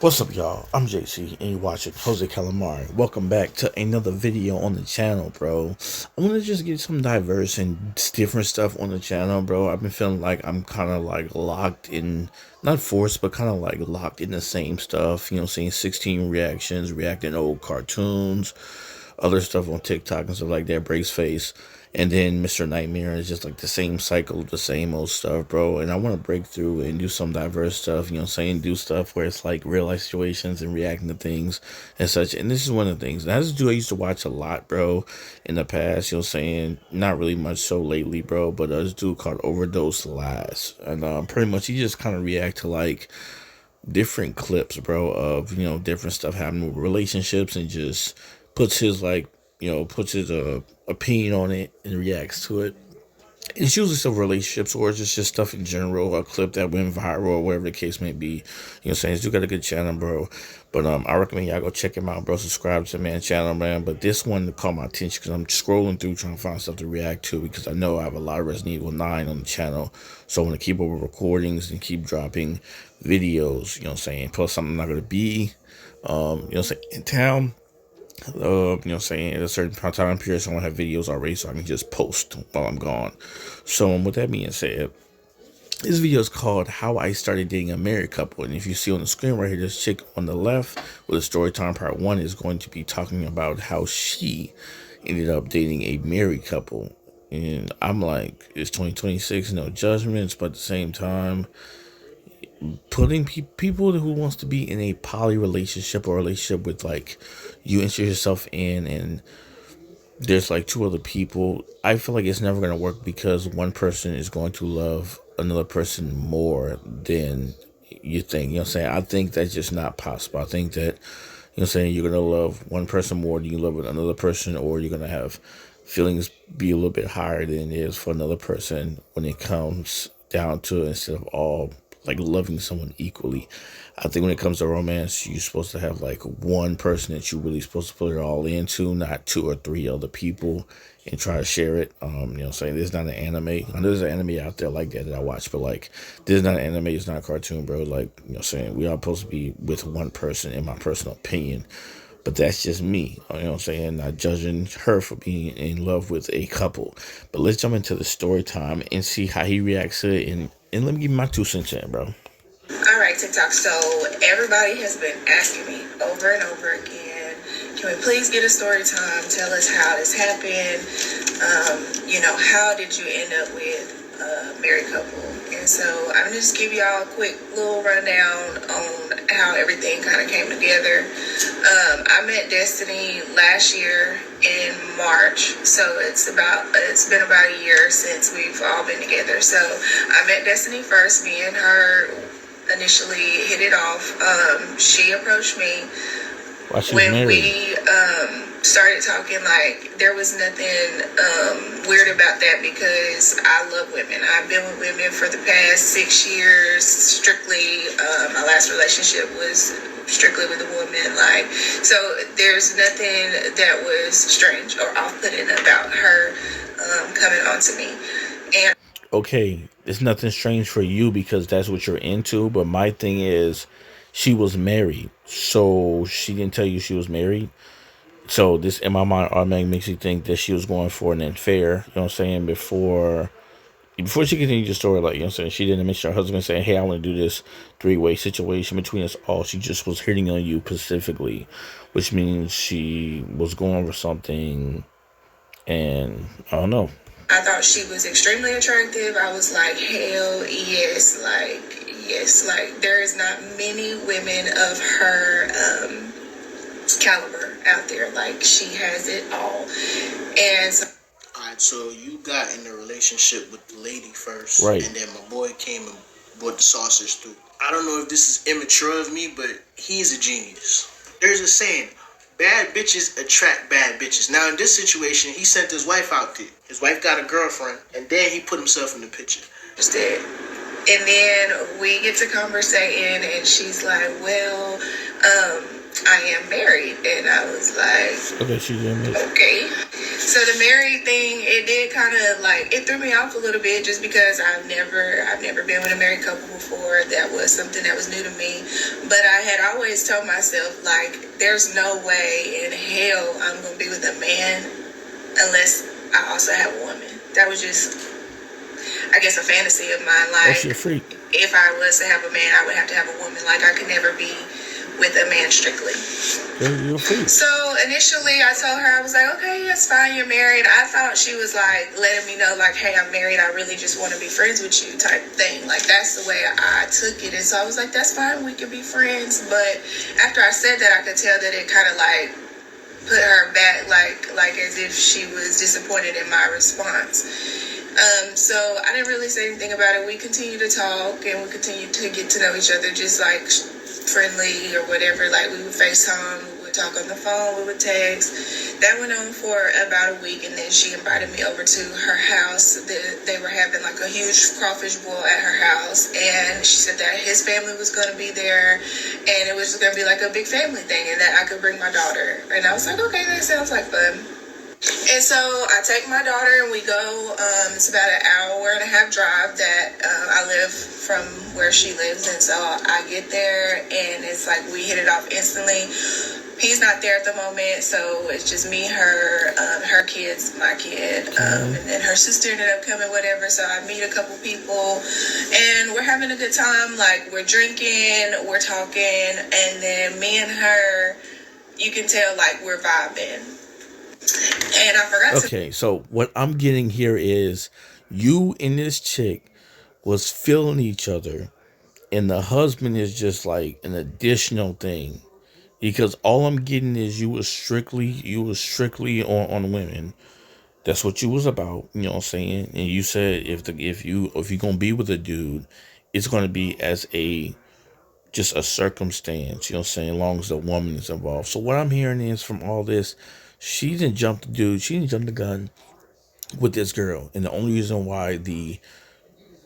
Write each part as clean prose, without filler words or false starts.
What's up, y'all? I'm JC, and you're watching Jose Calamari. Welcome back to another video on the channel, bro. I want to just get some diverse and different stuff on the channel, bro. I've been feeling like I'm kind of like locked in, not forced, but kind of like locked in the same stuff. You know, seeing 16 reactions, reacting to old cartoons, other stuff on TikTok and stuff like that, breaks face. And then Mr. Nightmare is just like the same cycle of the same old stuff, bro. And I want to break through and do some diverse stuff, you know what I'm saying? Do stuff where it's like real life situations and reacting to things and such. And this is one of the things. Now, this dude I used to watch a lot, bro, in the past, you know what I'm saying? Not really much so lately, bro, but this dude called Overdose Lies. And pretty much he just kind of react to like different clips, bro, of, you know, different stuff happening with relationships and just puts his like, puts his opinion on it and reacts to it. It's usually stuff relationships or it's just stuff in general, a clip that went viral or whatever the case may be. You know what I'm saying? He's got a good channel, bro. But I recommend y'all go check him out, bro. Subscribe to the man channel, man. But this one caught my attention because I'm scrolling through trying to find stuff to react to because I know I have a lot of Resident Evil 9 on the channel. So I want to keep up with recordings and keep dropping videos, you know what I'm saying? Plus I'm not gonna be you know what I'm saying, in town. You know what I'm saying, at a certain time period, so I don't have videos already, so I can just post while I'm gone. So, with that being said, this video is called How I Started Dating a Married Couple. And if you see on the screen right here, this chick on the left with the story time part 1 is going to be talking about how she ended up dating a married couple. And I'm like, it's 2026, no judgments, but at the same time, putting people who wants to be in a poly relationship or relationship with like you insert yourself in and there's like two other people, I feel like it's never going to work because one person is going to love another person more than you think. You know what I'm saying? I think that's just not possible. I think that, you know what I'm saying, you're going to love one person more than you love another person, or you're going to have feelings be a little bit higher than it is for another person when it comes down to it, instead of all like loving someone equally. I think when it comes to romance, you're supposed to have like one person that you're really supposed to put it all into, not two or three other people and try to share it. You know what I'm saying? This is not an anime. I know there's an anime out there like that I watch, but like this is not an anime, it's not a cartoon, bro. Like, you know what I'm saying? We are supposed to be with one person, in my personal opinion. But that's just me, you know what I'm saying? Not judging her for being in love with a couple. But let's jump into the story time and see how he reacts to it. And let me give you my 2 cents in, bro. All right, TikTok. So everybody has been asking me over and over again, can we please get a story time? Tell us how this happened. How did you end up with a married couple? And so I'm going to just give y'all a quick little rundown on how everything kind of came together. I met Destiny last year in March, so it's been about a year since we've all been together. So I met Destiny first. Me and her initially hit it off. She approached me when we started talking. Like, there was nothing weird about that because I love women. I've been with women for the past 6 years strictly. My last relationship was strictly with a woman. Like, so there's nothing that was strange or off-putting about her coming on to me. And okay, it's nothing strange for you because that's what you're into. But my thing is, she was married, so she didn't tell you she was married. So this, in my mind, automatically makes you think that she was going for an affair. You know what I'm saying? Before she continued the story, like, you know what I'm saying, she didn't mention her husband saying, "Hey, I want to do this 3-way situation between us all." She just was hitting on you specifically, which means she was going for something, and I don't know. I thought she was extremely attractive. I was like, hell yes, like there is not many women of her caliber out there. Like, she has it all. And so, alright, so you got in a relationship with the lady first, right? And then my boy came and brought the sausage through. I don't know if this is immature of me, but he's a genius. There's a saying, bad bitches attract bad bitches. Now, in this situation, he sent his wife out there. His wife got a girlfriend, and then he put himself in the picture. And then we get to conversating, and she's like, well, I am married. And I was like, okay, she's married. Okay. So the married thing, it did kind of like, it threw me off a little bit just because I've never been with a married couple before. That was something that was new to me. But I had always told myself, like, there's no way in hell I'm going to be with a man unless I also have a woman. That was just, I guess, a fantasy of mine. Oh, Like, she a freak. if I was to have a man, I would have to have a woman. Like, I could never be with a man strictly. You're a freak. So initially I told her, I was like, okay, it's fine, you're married. I thought she was like letting me know, like, hey, I'm married, I really just want to be friends with you type thing. Like, that's the way I took it. And so I was like, that's fine, we can be friends. But after I said that, I could tell that it kind of like put her back, like as if she was disappointed in my response. So I didn't really say anything about it. We continued to talk and we continued to get to know each other, just like friendly or whatever. Like, we would FaceTime, we would talk on the phone, we would text. That went on for about a week, and then she invited me over to her house. They were having like a huge crawfish boil at her house, and she said that his family was going to be there, and it was going to be like a big family thing, and that I could bring my daughter. And I was like, okay, that sounds like fun. And so I take my daughter and we go, it's about an hour and a half drive that I live from where she lives. And so I get there and it's like we hit it off instantly. He's not there at the moment, so it's just me, her kids, my kid, and then her sister ended up coming, whatever. So I meet a couple people and we're having a good time. Like, we're drinking, we're talking, and then me and her, you can tell like we're vibing. And I forgot Okay, so what I'm getting here is you and this chick was feeling each other, and the husband is just like an additional thing. Because all I'm getting is you was strictly on women. That's what you was about, you know what I'm saying? And you said if you're gonna be with a dude, it's gonna be as a just a circumstance, you know what I'm saying, as long as the woman is involved. So what I'm hearing is from all this, she didn't jump the gun with this girl. And the only reason why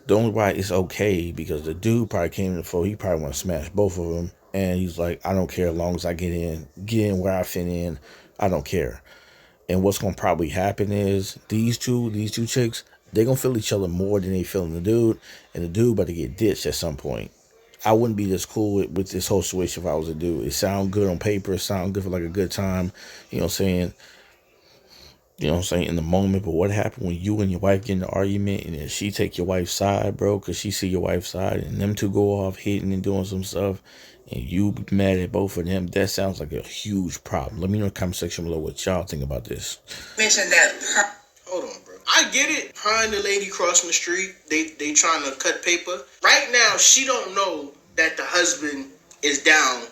it's okay because the dude probably came in the phone, he probably want to smash both of them. And he's like, I don't care as long as I get in where I fit in, I don't care. And what's gonna probably happen is these two chicks, they're gonna feel each other more than they feeling the dude, and the dude about to get ditched at some point. I wouldn't be this cool with this whole situation if I was a dude. It sound good on paper, it sound good for like a good time, you know what I'm saying? You know what I'm saying, in the moment. But what happened when you and your wife get in an argument and then she take your wife's side, bro, because she see your wife's side and them two go off hitting and doing some stuff and you be mad at both of them? That sounds like a huge problem. Let me know in the comment section below what y'all think about this. mention that. Hold on, bro. I get it. Her and the lady crossing the street, they trying to cut paper. Right now, she don't know that the husband is down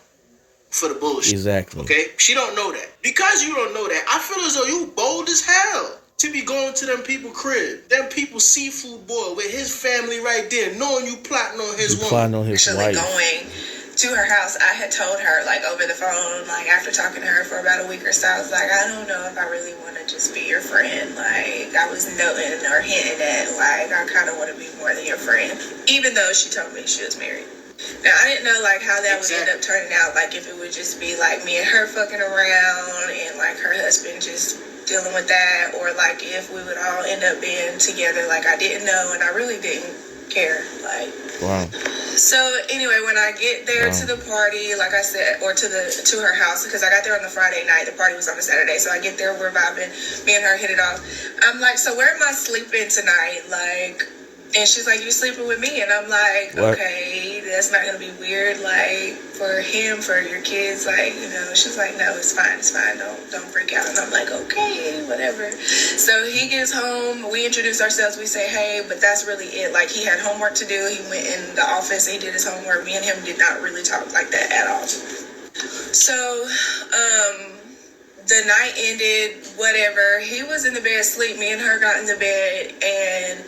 for the bullshit. Exactly. Okay? She don't know that. Because you don't know that, I feel as though you bold as hell to be going to them people crib. Them people seafood boy with his family right there, knowing you plotting on his woman. Plotting on his Actually wife. going to her house, I had told her, like, over the phone, like, after talking to her for about a week or so, I was like, I don't know if I really want to just be your friend. Like, I was noting or hinting at, like, I kind of want to be more than your friend. Even though she told me she was married. Now, I didn't know, like, how that would end up turning out. Like, if it would just be, like, me and her fucking around and, like, her husband just dealing with that. Or, like, if we would all end up being together. Like, I didn't know, and I really didn't care. Like, wow. So, anyway, when I get there to the party, like I said, or to her house, because I got there on the Friday night. The party was on the Saturday. So, I get there, we're vibing. Me and her hit it off. I'm like, so where am I sleeping tonight? Like... And she's like, you sleeping with me? And I'm like, what? Okay, that's not going to be weird, like, for him, for your kids, like, you know. She's like, no, it's fine, don't freak out. And I'm like, okay, whatever. So he gets home, we introduce ourselves, we say, hey, but that's really it. Like, he had homework to do, he went in the office, he did his homework. Me and him did not really talk like that at all. So, the night ended, whatever. He was in the bed asleep, me and her got in the bed, and...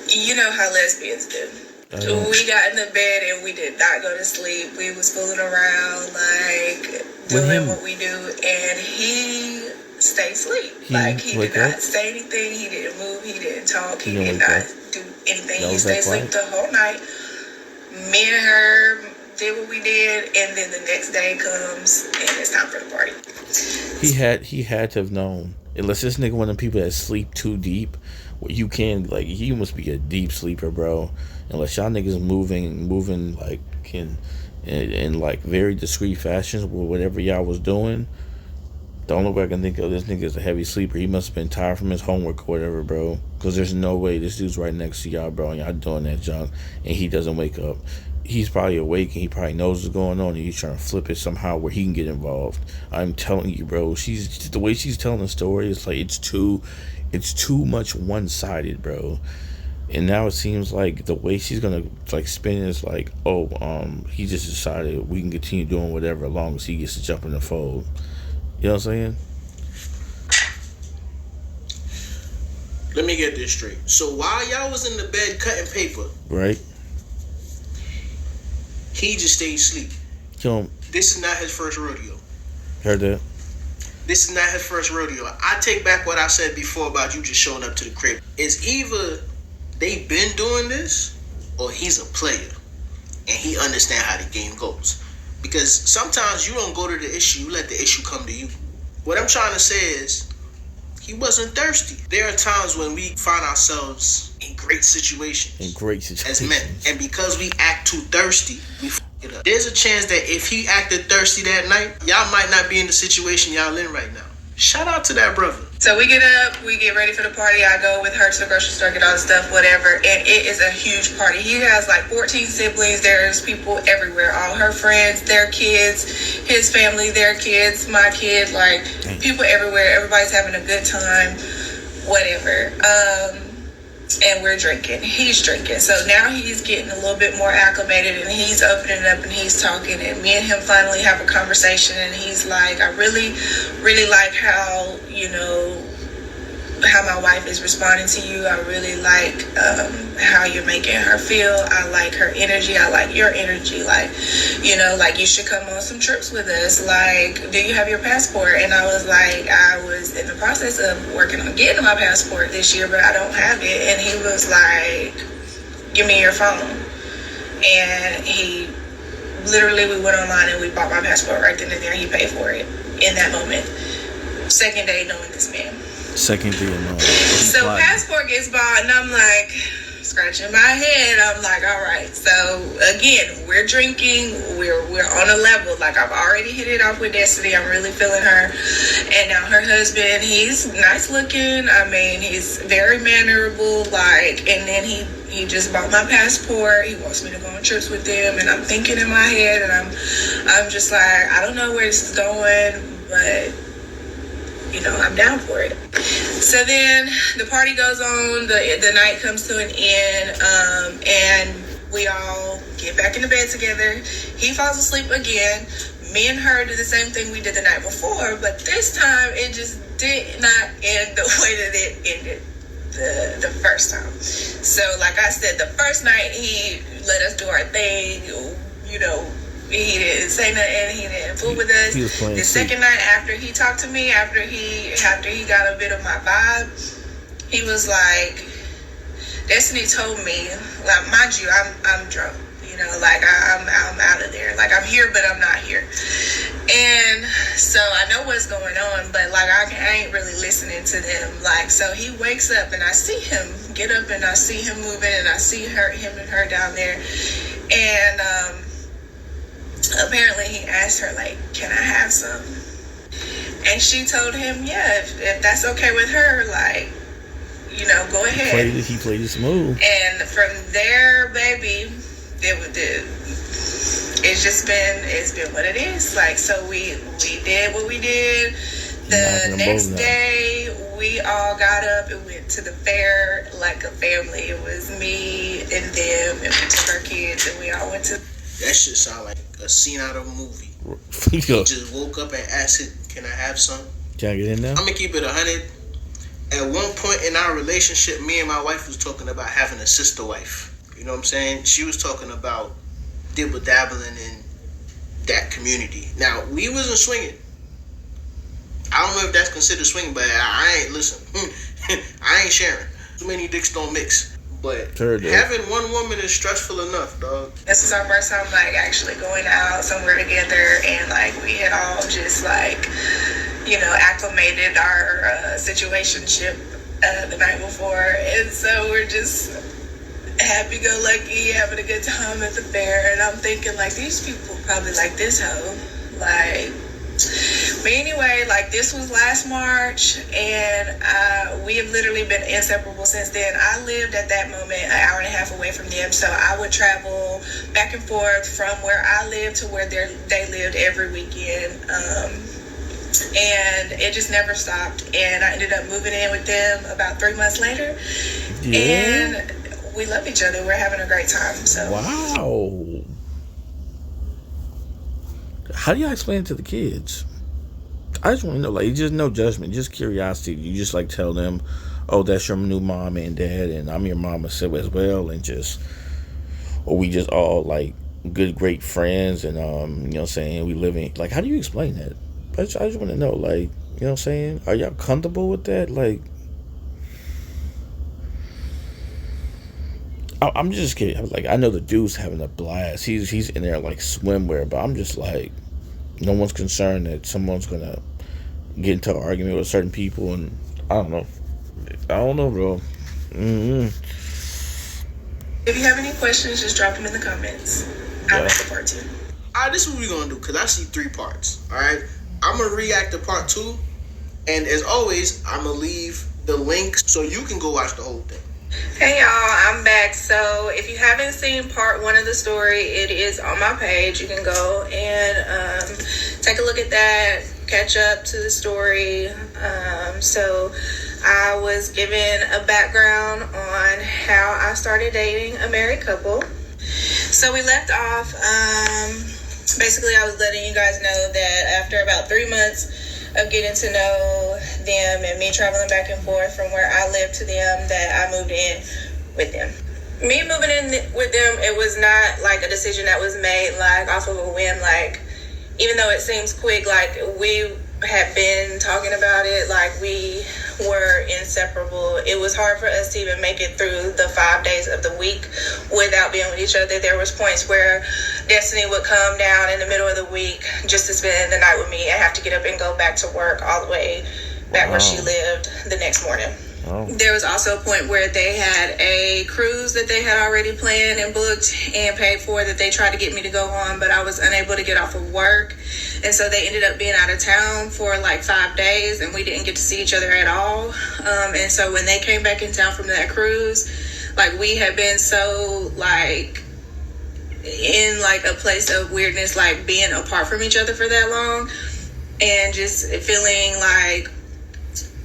You know how lesbians do. We got in the bed and we did not go to sleep. We was fooling around, like, doing what we do. And he stayed asleep. He did not say anything. He didn't move. He didn't talk. He did not do anything. He stayed asleep the whole night. Me and her did what we did. And then the next day comes and it's time for the party. He had to have known Unless this nigga one of them people that sleep too deep, where you can like he must be a deep sleeper, bro. Unless y'all niggas moving like in like very discreet fashions with whatever y'all was doing. The only way I can think of, this nigga is a heavy sleeper. He must have been tired from his homework or whatever, bro. Because there's no way this dude's right next to y'all, bro, and y'all doing that junk, and he doesn't wake up. He's probably awake, and he probably knows what's going on, and he's trying to flip it somehow where he can get involved. I'm telling you, bro. The way she's telling the story, it's like it's too much one-sided, bro. And now it seems like the way she's gonna like spin it is like, oh, he just decided we can continue doing whatever as long as he gets to jump in the fold. You know what I'm saying? Let me get this straight. So while y'all was in the bed cutting paper, right? He just stayed asleep. This is not his first rodeo. Heard that? This is not his first rodeo. I take back what I said before about you just showing up to the crib. It's either they been doing this or he's a player and he understand how the game goes. Because sometimes you don't go to the issue, you let the issue come to you. What I'm trying to say is, he wasn't thirsty. There are times when we find ourselves in great situations. As men. And because we act too thirsty, we f it up. There's a chance that if he acted thirsty that night, y'all might not be in the situation y'all in right now. Shout out to that brother. So we get up, we get ready for the party. I go with her to the grocery store, get all the stuff, whatever. And it is a huge party. He has like 14 siblings. There's people everywhere. All her friends, their kids, his family, their kids, my kid, like people everywhere. Everybody's having a good time, whatever. And we're drinking. He's drinking. So now he's getting a little bit more acclimated and he's opening up and he's talking. And me and him finally have a conversation. And he's like, I really, really like how, you know, how my wife is responding to you. I really like how you're making her feel. I like her energy. I like your energy. Like, you know, like you should come on some trips with us. Like, do you have your passport? And I was like, I was in the process of working on getting my passport this year, but I don't have it. And he was like, give me your phone. And he literally, we went online and we bought my passport right then and there. He paid for it in that moment. Second day knowing this man. Second day no. So passport gets bought and I'm like scratching my head. I'm like, all right. So again, we're drinking. We're on a level. Like I've already hit it off with Destiny. I'm really feeling her. And now her husband, he's nice looking. I mean, he's very mannerable. Like, and then he just bought my passport. He wants me to go on trips with him. And I'm thinking in my head, and I'm just like, I don't know where this is going, but you know, I'm down for it. So then the party goes on, the night comes to an end, and we all get back in the bed together. He falls asleep again. Me and her do the same thing we did the night before, but this time it just did not end the way that it ended the first time. So like I said, the first night he let us do our thing, you know, he didn't say nothing. He didn't fool with us. The second night after he talked to me, after he got a bit of my vibe, he was like, Destiny told me, like, mind you, I'm drunk. You know, like I'm out of there. Like I'm here, but I'm not here. And so I know what's going on, but like I ain't really listening to them. Like so he wakes up and I see him get up and I see him moving and I see him and her down there, and apparently he asked her, like, can I have some? And she told him, yeah, if that's okay with her, like, you know, go ahead. He played it smooth. And from there, baby, it's been what it is. Like, so we did what we did. The next day, we all got up and went to the fair like a family. It was me and them, and we took our kids, and we all went to... That shit sound like a scene out of a movie. He just woke up and asked it, can I have some? Can I get in there? I'm going to keep it 100. At one point in our relationship, me and my wife was talking about having a sister wife. You know what I'm saying? She was talking about dibble-dabbling in that community. Now, we wasn't swinging. I don't know if that's considered swinging, but I ain't, listen, I ain't sharing. Too many dicks don't mix. But having one woman is stressful enough, dog. This was our first time, like, actually going out somewhere together, and, like, we had all just, like, acclimated our situationship the night before, and so we're just happy-go-lucky, having a good time at the fair. And I'm thinking, like, these people probably like this hoe, like. But anyway, like, this was last March, and we have literally been inseparable since then. I lived at that moment an hour and a half away from them, so I would travel back and forth from where I lived to where they lived every weekend. And it just never stopped. And I ended up moving in with them about 3 months later. Yeah. And we love each other. We're having a great time. So wow. How do y'all explain it to the kids? I just want to know, like, just no judgment, just curiosity. You just like tell them, oh, that's your new mom and dad, and I'm your mama as well, and just, or we just all like good, great friends, and you know what I'm saying, we live in, like, how do you explain that? I just want to know, like, you know what I'm saying? Are y'all comfortable with that? Like, I'm just kidding. I'm like, I know the dude's having a blast. He's in there like swimwear, but I'm just like, no one's concerned that someone's gonna get into an argument with certain people, and I don't know, bro. if you have any questions, just drop them in the comments. I'll make a part 2. All right, this is what we're gonna do, because I see 3 parts. All right, I'm gonna react to part 2, and as always, I'm gonna leave the link so you can go watch the whole thing. Hey y'all, I'm back. So if you haven't seen part 1 of the story, it is on my page. You can go and take a look at that, catch up to the story. So I was given a background on how I started dating a married couple. So we left off, basically I was letting you guys know that after about 3 months of getting to know them and me traveling back and forth from where I lived to them, that I moved in with them. Me moving in with them, it was not like a decision that was made like off of a whim. Like, even though it seems quick, like we had been talking about it, like we were inseparable. It was hard for us to even make it through the 5 days of the week without being with each other. There was points where Destiny would come down in the middle of the week just to spend the night with me and have to get up and go back to work all the way back where she lived the next morning. Oh. There was also a point where they had a cruise that they had already planned and booked and paid for that they tried to get me to go on, but I was unable to get off of work. And so they ended up being out of town for like 5 days, and we didn't get to see each other at all. And so when they came back in town from that cruise, like we had been so like in like a place of weirdness, like being apart from each other for that long and just feeling like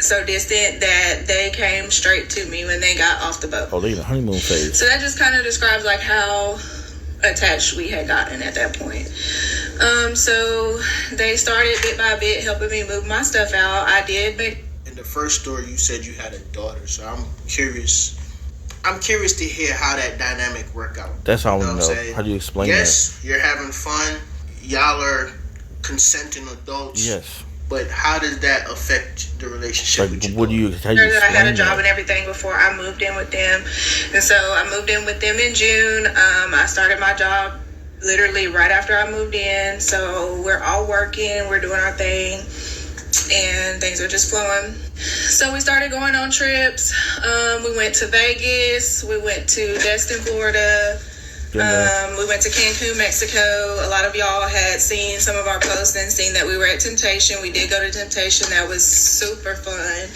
so distant that they came straight to me when they got off the boat. Oh, they in the honeymoon phase. So that just kind of describes like how attached we had gotten at that point. So they started bit by bit helping me move my stuff out. I did make. In the first story, you said you had a daughter, so I'm curious. I'm curious to hear how that dynamic worked out. That's all I want to know. How do you explain that? Yes, you're having fun. Y'all are consenting adults. Yes. But how does that affect the relationship with you? How do you explain I had a job and everything before I moved in with them. And so I moved in with them in June. I started my job literally right after I moved in. So we're all working, we're doing our thing, and things are just flowing. So we started going on trips. We went to Vegas. We went to Destin, Florida. We went to Cancun, Mexico. A lot of y'all had seen some of our posts and seen that we were at Temptation. We did go to Temptation. That was super fun.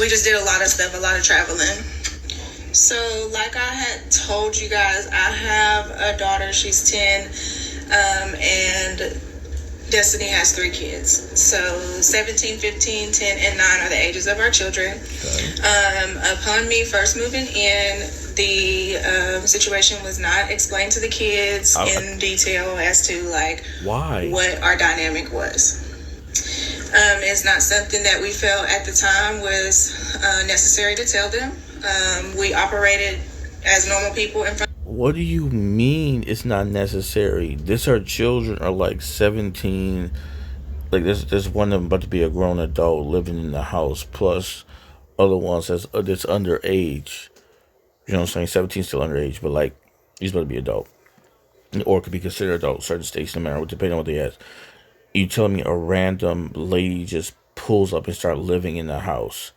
We just did a lot of stuff, a lot of traveling. So like I had told you guys, I have a daughter. She's 10, and Destiny has 3 kids. So 17, 15, 10, and 9 are the ages of our children. Okay. Upon me first moving in, the situation was not explained to the kids in detail as to like why, what our dynamic was. It's not something that we felt at the time was necessary to tell them. We operated as normal people in front. What do you mean it's not necessary? Our children are like 17. Like there's one of them about to be a grown adult living in the house, plus other ones that's underage. You know what I'm saying? 17 still underage, but like he's about to be adult, or could be considered adult. Certain states, no matter what, depending on what they ask. You telling me a random lady just pulls up and start living in the house?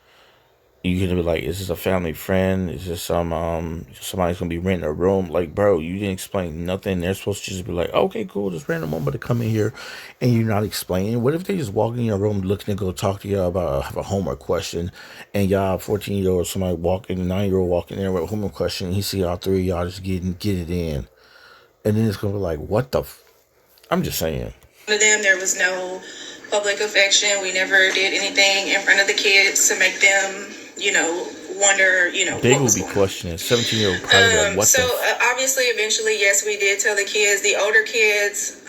You gonna be like, is this a family friend? Is this somebody's gonna be renting a room? Like, bro, you didn't explain nothing. They're supposed to just be like, okay, cool, this random woman to come in here, and you're not explaining. What if they just walk in your room looking to go talk to you about have a homework question, and y'all 14-year-old somebody walking, 9-year-old walking in there with a homework question, and he see all three of y'all just get it in, and then it's gonna be like, what the? I'm just saying. For them, there was no public affection. We never did anything in front of the kids to make them, wonder, They what will was be going on. questioning 17-year-old probably like, what So the? obviously, eventually, yes, we did tell the kids. The older kids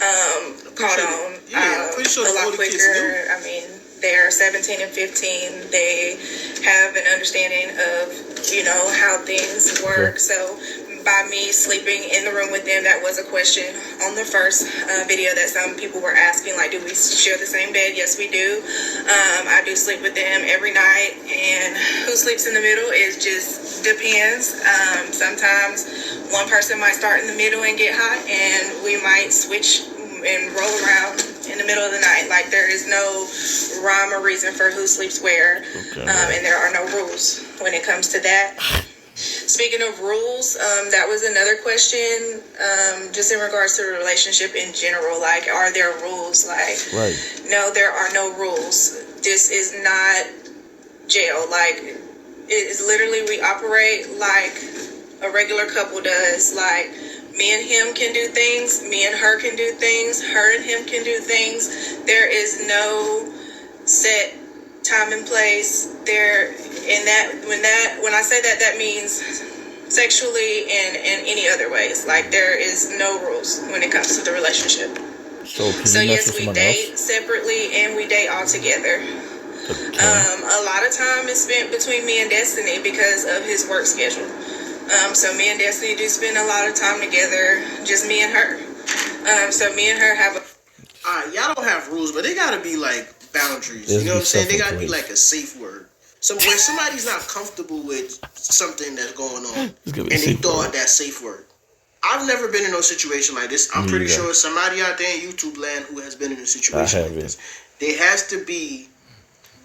caught on Yeah, I'm pretty sure a the lot older kids quicker. I mean, they're 17 and 15. They have an understanding of, how things work. Okay. So by me sleeping in the room with them, that was a question on the first video that some people were asking, like, do we share the same bed? Yes, we do. I do sleep with them every night, and who sleeps in the middle is just depends. Sometimes one person might start in the middle and get hot, and we might switch and roll around in the middle of the night. Like, there is no rhyme or reason for who sleeps where, Okay. and there are no rules when it comes to that. Speaking of rules, that was another question, just in regards to the relationship in general. Like, are there rules? Like, Right. no, there are no rules. This is not jail. Like, it is literally, we operate like a regular couple does. Like, me and him can do things, me and her can do things, her and him can do things. There is no set time and place there. And when I say that, that means sexually and any other ways. Like, there is no rules when it comes to the relationship. So can So you mess yes, with we someone date else? separately and we date all together. Okay. A lot of time is spent between me and Destiny because of his work schedule. So me and Destiny do spend a lot of time together, just me and her. So me and her have a Y'all don't have rules, but they gotta be like boundaries. There's You know what I'm saying? They stuff in gotta be place. like a safe word. So when somebody's not comfortable with something that's going on, It's gonna and be a they safe throw word. out that safe word. I've never been in no situation like this. I'm Me pretty either. sure somebody out there in YouTube land who has been in a situation like haven't. this. There has to be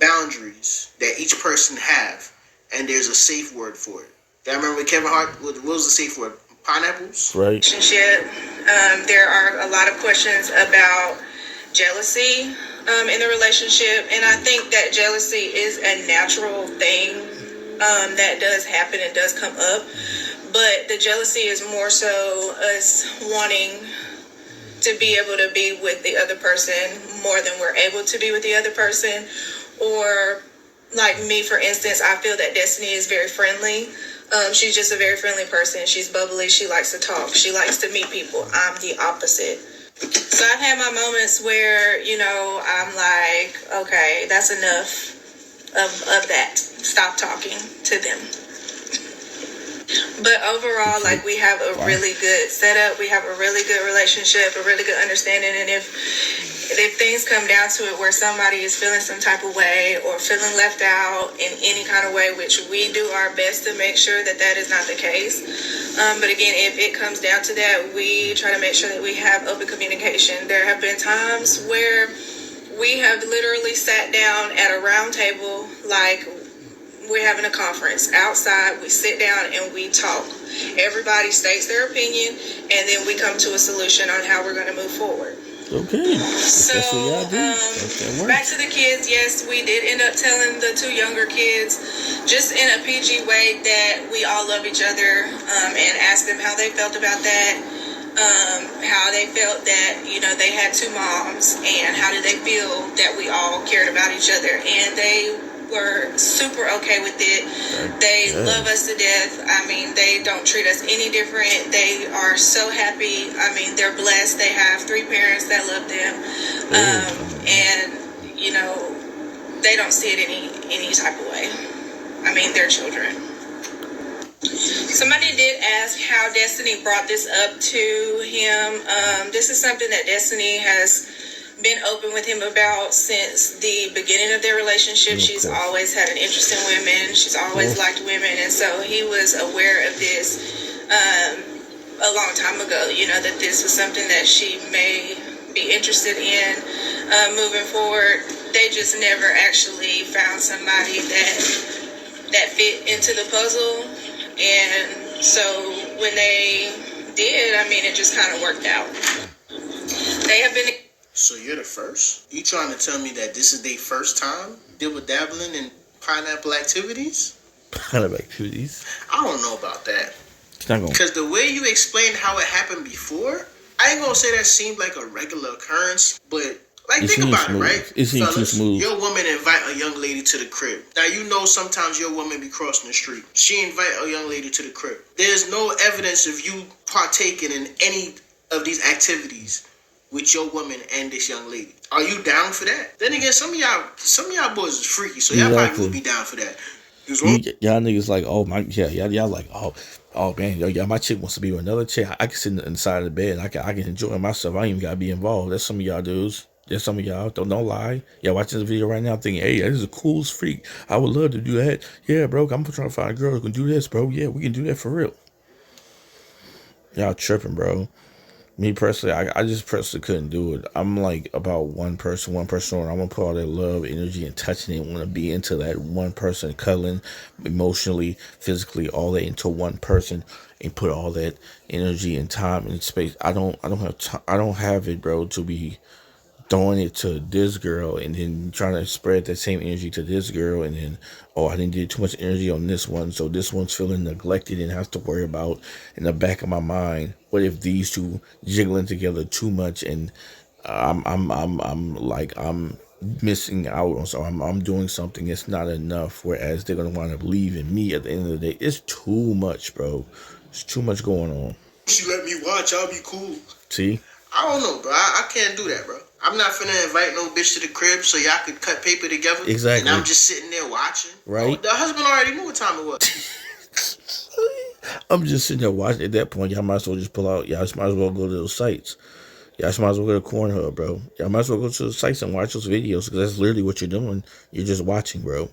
boundaries that each person have, and there's a safe word for it. I remember with Kevin Hart, what was the safe word? Pineapples? Right. relationship. There are a lot of questions about jealousy in the relationship, and I think that jealousy is a natural thing that does happen and does come up. But the jealousy is more so us wanting to be able to be with the other person more than we're able to be with the other person. Or, like me, for instance, I feel that Destiny is very friendly. She's just a very friendly person. She's bubbly. She likes to talk. She likes to meet people. I'm the opposite. So I've had my moments where, I'm like, okay, that's enough of that. Stop talking to them. But overall, like, we have a really good setup. We have a really good relationship, a really good understanding. And if things come down to it where somebody is feeling some type of way or feeling left out in any kind of way, which we do our best to make sure that that is not the case. But again, if it comes down to that, we try to make sure that we have open communication. There have been times where we have literally sat down at a round table, like we're having a conference outside. We sit down and we talk. Everybody states their opinion, and then we come to a solution on how we're going to move forward. Okay. So, That's what y'all do. That back works. to the kids. Yes, we did end up telling the two younger kids, just in a PG way, that we all love each other, and asked them how they felt about that, how they felt that, they had two moms, and how did they feel that we all cared about each other. And they were super okay with it. They love us to death. I mean, they don't treat us any different. They are so happy. I mean, they're blessed. They have 3 parents that love them. And, they don't see it any type of way. I mean, they're children. Somebody did ask how Destiny brought this up to him. This is something that Destiny has been open with him about since the beginning of their relationship. She's always had an interest in women. She's always liked women. And so he was aware of this a long time ago, that this was something that she may be interested in moving forward. They just never actually found somebody that fit into the puzzle. And so when they did, I mean, it just kind of worked out. They have been... So you're the first? You trying to tell me that this is their first time dabbling in pineapple activities? Pineapple activities? I don't know about that. It's not gonna... Because the way you explained how it happened before, I ain't gonna say that seemed like a regular occurrence, but like, think about it, right? It seems too smooth. Your woman invite a young lady to the crib. Now, you know sometimes your woman be crossing the street. She invite a young lady to the crib. There's no evidence of you partaking in any of these activities with your woman and this young lady. Are you down for that? Then again, some of y'all boys is freaky, so y'all probably would be down for that. Y'all niggas like, oh my, yeah, y'all like, oh man, yo, my chick wants to be with another chick. I can sit inside of the bed. And I can enjoy myself. I ain't even gotta be involved. That's some of y'all dudes. There's some of y'all, don't lie. Y'all watching this video right now thinking, hey, this is a cool freak. I would love to do that. Yeah, bro, I'm trying to find a girl who can do this, bro. Yeah, we can do that for real. Y'all tripping, bro. Me personally, I just personally couldn't do it. I'm like about one person, and I'm gonna put all that love, energy, and touching it. Want to be into that one person, cuddling, emotionally, physically, all that into one person, and put all that energy and time and space. I don't have it, bro, to be throwing it to this girl and then trying to spread that same energy to this girl, and then, oh, I didn't get too much energy on this one, so this one's feeling neglected and has to worry about in the back of my mind, what if these two jiggling together too much, and I'm missing out on, so I'm doing something that's not enough, whereas they're gonna wind up leaving me at the end of the day. It's too much, bro. It's too much going on. She let me watch, I'll be cool. See? I don't know, bro. I can't do that, bro. I'm not finna invite no bitch to the crib so y'all could cut paper together. Exactly. And I'm just sitting there watching. Right. Oh, the husband already knew what time it was. I'm just sitting there watching. At that point, y'all might as well just pull out. Y'all might as well go to those sites. Y'all might as well go to Pornhub, bro. Y'all might as well go to the sites and watch those videos, because that's literally what you're doing. You're just watching, bro. You know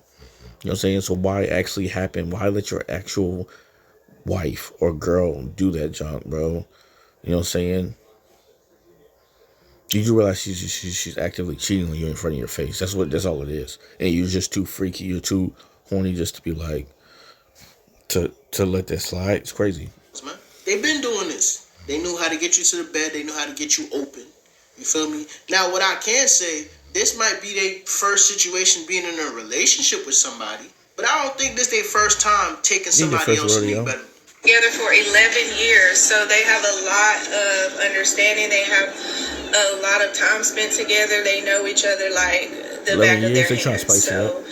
what I'm saying? So why actually happen? Why let your actual wife or girl do that junk, bro? You know what I'm saying? You do realize she's actively cheating on you in front of your face. That's all it is. And you're just too freaky. You're too horny just to be like, to let that slide. It's crazy. Man, they've been doing this. They knew how to get you to the bed. They knew how to get you open. You feel me? Now, what I can say, this might be their first situation being in a relationship with somebody. But I don't think this their first time taking somebody else in their bedroom. Together for 11 years, so they have a lot of understanding. They have a lot of time spent together. They know each other like the back of their hands. So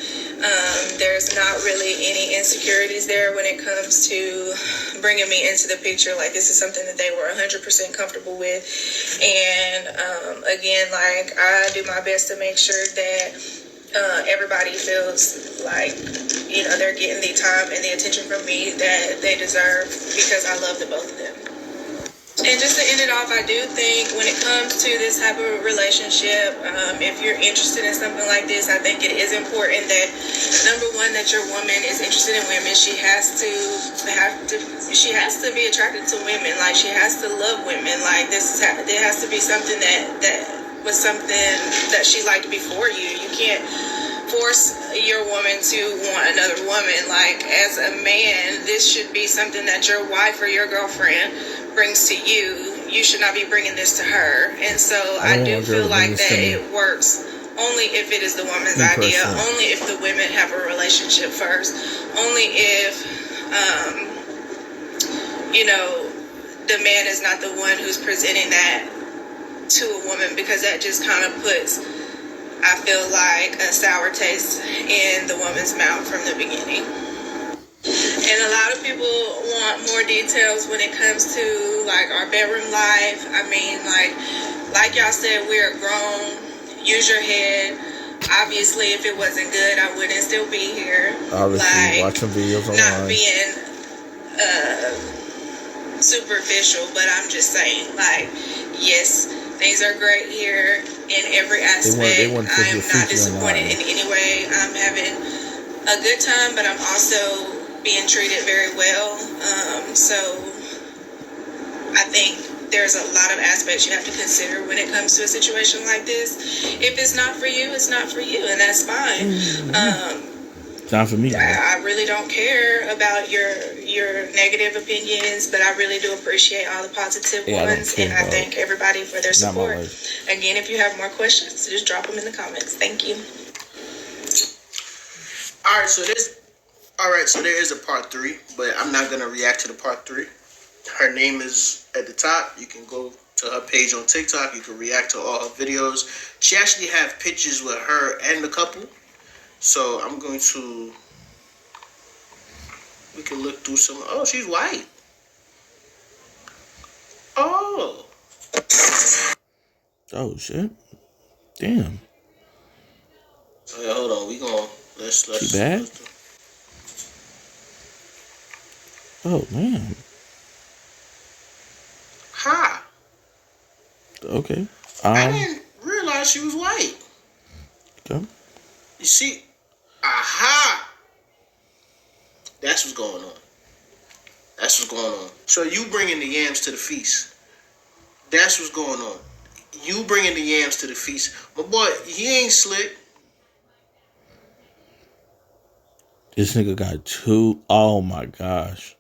there's not really any insecurities there when it comes to bringing me into the picture. Like, this is something that they were 100% comfortable with. And again, like, I do my best to make sure that everybody feels like, you know, they're getting the time and the attention from me that they deserve, because I love the both of them. And just to end it off, I do think when it comes to this type of relationship, if you're interested in something like this, I think it is important that, number one, that your woman is interested in women. She has to be attracted to women. Like, she has to love women. Like, there has to be something that was something that she liked before you. You can't force your woman to want another woman. Like, as a man, this should be something that your wife or your girlfriend brings to you. You should not be bringing this to her. And so I do feel like that it works only if it is the woman's idea, only if the women have a relationship first, only if you know, the man is not the one who's presenting that to a woman, because that just kind of puts, I feel like, a sour taste in the woman's mouth from the beginning. And a lot of people want more details when it comes to, like, our bedroom life. I mean, like y'all said, we're grown. Use your head. Obviously, if it wasn't good, I wouldn't still be here. Obviously, watching videos online. Not being superficial, but I'm just saying, like, yes, things are great here in every aspect. I am not disappointed in any way. I'm having a good time, but I'm also being treated very well. So I think there's a lot of aspects you have to consider when it comes to a situation like this. If it's not for you, it's not for you, and that's fine. It's not for me. I really don't care about your negative opinions, but I really do appreciate all the positive ones, and I thank everybody for their support. Again, if you have more questions, just drop them in the comments. Thank you. All right, so there is a part 3, but I'm not gonna react to the part 3. Her name is at the top. You can go to her page on TikTok. You can react to all her videos. She actually have pictures with her and the couple. So I'm going to. We can look through some. Oh, she's white. Oh. Oh shit. Damn. Okay, hold on. We gonna let's. She bad? Oh man. Ha. Okay. I didn't realize she was white. Okay. You see, aha. That's what's going on. That's what's going on. So you bringing the yams to the feast. That's what's going on. You bringing the yams to the feast. My boy, he ain't slick. This nigga got 2. Oh my gosh.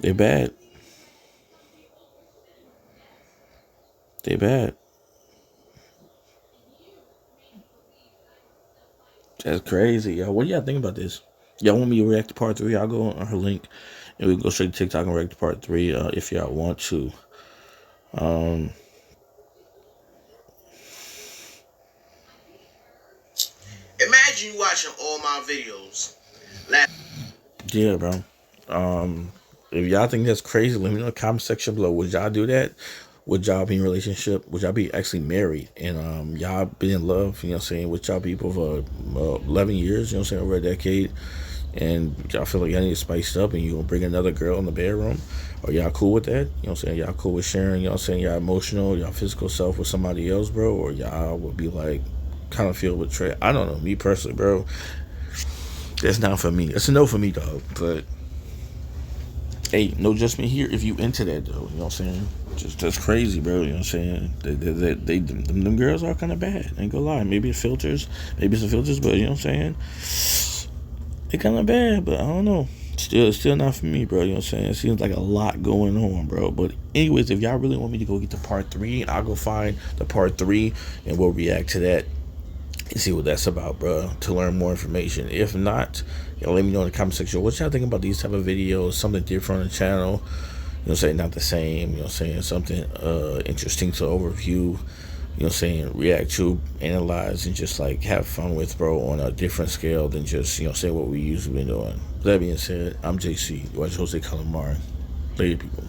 They bad. They bad. That's crazy, yo. What do y'all think about this? Y'all want me to react to part 3? I'll go on her link and we can go straight to TikTok and react to part 3 if y'all want to. Imagine you watching all my videos. Yeah, bro. If y'all think that's crazy, let me know in the comment section below. Would y'all do that? Would y'all be in a relationship? Would y'all be actually married? And y'all been in love, you know what I'm saying, with y'all people for 11 years, you know what I'm saying, over a decade. And y'all feel like y'all need to spice up and you gonna bring another girl in the bedroom? Are y'all cool with that? You know what I'm saying? Y'all cool with sharing, you know what I'm saying, y'all emotional, y'all physical self with somebody else, bro? Or y'all would be like, kind of feel betrayed? I don't know. Me personally, bro, that's not for me. It's a no for me, dog. But hey, no judgment here if you into that, though. You know what I'm saying? Just that's crazy, bro. You know what I'm saying? Them girls are kind of bad. Ain't gonna lie. Maybe it's filters. Maybe some filters, but you know what I'm saying? They kind of bad, but I don't know. Still not for me, bro. You know what I'm saying? It seems like a lot going on, bro. But anyways, if y'all really want me to go get the part 3, I'll go find the part 3 and we'll react to that and see what that's about, bro, to learn more information. If not, let me know in the comment section what y'all think about these type of videos, something different on the channel, you know what I'm saying, not the same, you know what I'm saying, something interesting to overview, you know what I'm saying, react to, analyze, and just like have fun with, bro, on a different scale than just, you know, say what we usually been doing. That being said, I'm JC, you watch Jose Calamari. Later, people.